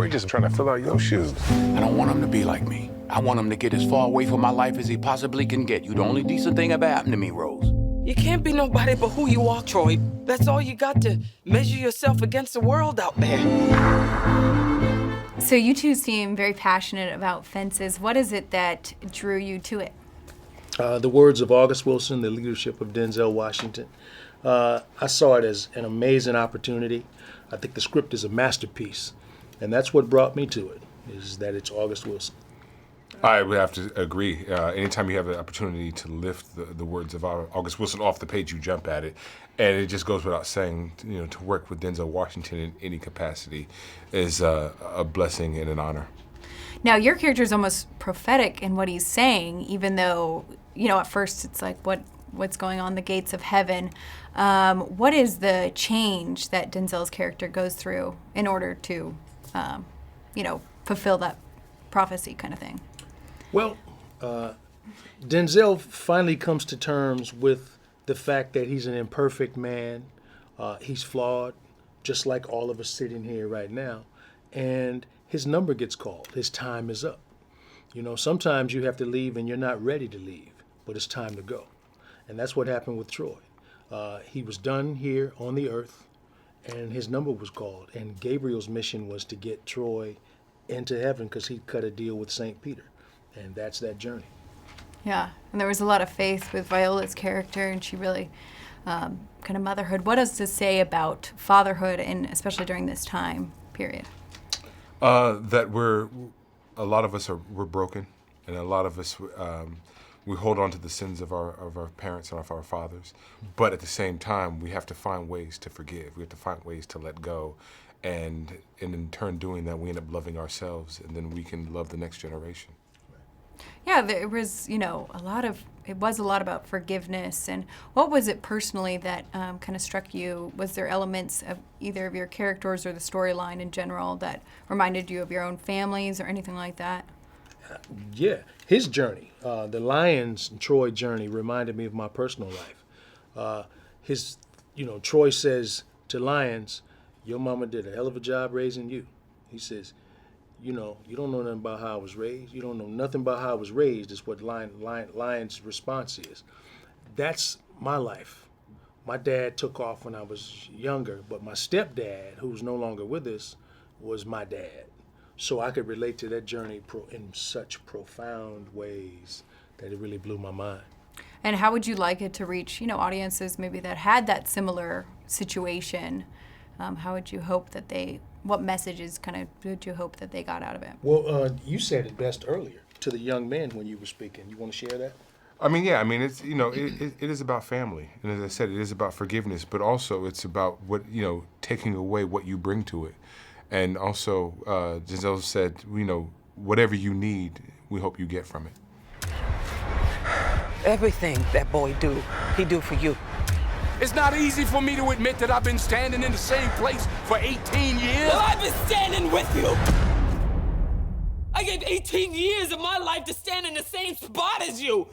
Troy just trying to fill out your shoes. I don't want him to be like me. I want him to get as far away from my life as he possibly can get. You the only decent thing ever happened to me, Rose. You can't be nobody but who you are, Troy. That's all you got to measure yourself against the world out there. So you two seem very passionate about Fences. What is it that drew you to it? The words of August Wilson, the leadership of Denzel Washington. I saw it as an amazing opportunity. I think the script is a masterpiece, and that's what brought me to it, is that it's August Wilson. I would have to agree. Anytime you have an opportunity to lift the words of August Wilson off the page, you jump at it. And it just goes without saying, to work with Denzel Washington in any capacity is a blessing and an honor. Now, your character is almost prophetic in what he's saying, even though, at first it's like, what's going on the gates of heaven? What is the change that Denzel's character goes through in order to, fulfill that prophecy kind of thing? Well, Denzel finally comes to terms with the fact that he's an imperfect man. He's flawed, just like all of us sitting here right now. And his number gets called. His time is up. Sometimes you have to leave and you're not ready to leave, but it's time to go. And that's what happened with Troy. He was done here on the earth, and his number was called. And Gabriel's mission was to get Troy into heaven because he cut a deal with St. Peter. And that's that journey. Yeah, and there was a lot of faith with Viola's character, and she really kind of motherhood. What does this say about fatherhood, and especially during this time period? That a lot of us we're broken, and a lot of us we hold on to the sins of our parents and of our fathers. But at the same time, we have to find ways to forgive. We have to find ways to let go, and in turn doing that, we end up loving ourselves, and then we can love the next generation. Yeah, there was, it was a lot about forgiveness. And what was it personally that kind of struck you? Was there elements of either of your characters or the storyline in general that reminded you of your own families or anything like that? Yeah, his journey, the Lyons and Troy journey reminded me of my personal life. Troy says to Lyons, your mama did a hell of a job raising you. He says, you don't know nothing about how I was raised. You don't know nothing about how I was raised is what Lyons' response is. That's my life. My dad took off when I was younger, but my stepdad, who's no longer with us, was my dad. So I could relate to that journey in such profound ways that it really blew my mind. And how would you like it to reach, audiences maybe that had that similar situation? How would you hope that what messages would you hope that they got out of it? Well, you said it best earlier to the young men when you were speaking. You want to share that? It's, it is about family. And as I said, it is about forgiveness, but also it's about taking away what you bring to it. And also, Denzel said, whatever you need, we hope you get from it. Everything that boy do, he do for you. It's not easy for me to admit that I've been standing in the same place for 18 years. Well, I've been standing with you. I gave 18 years of my life to stand in the same spot as you.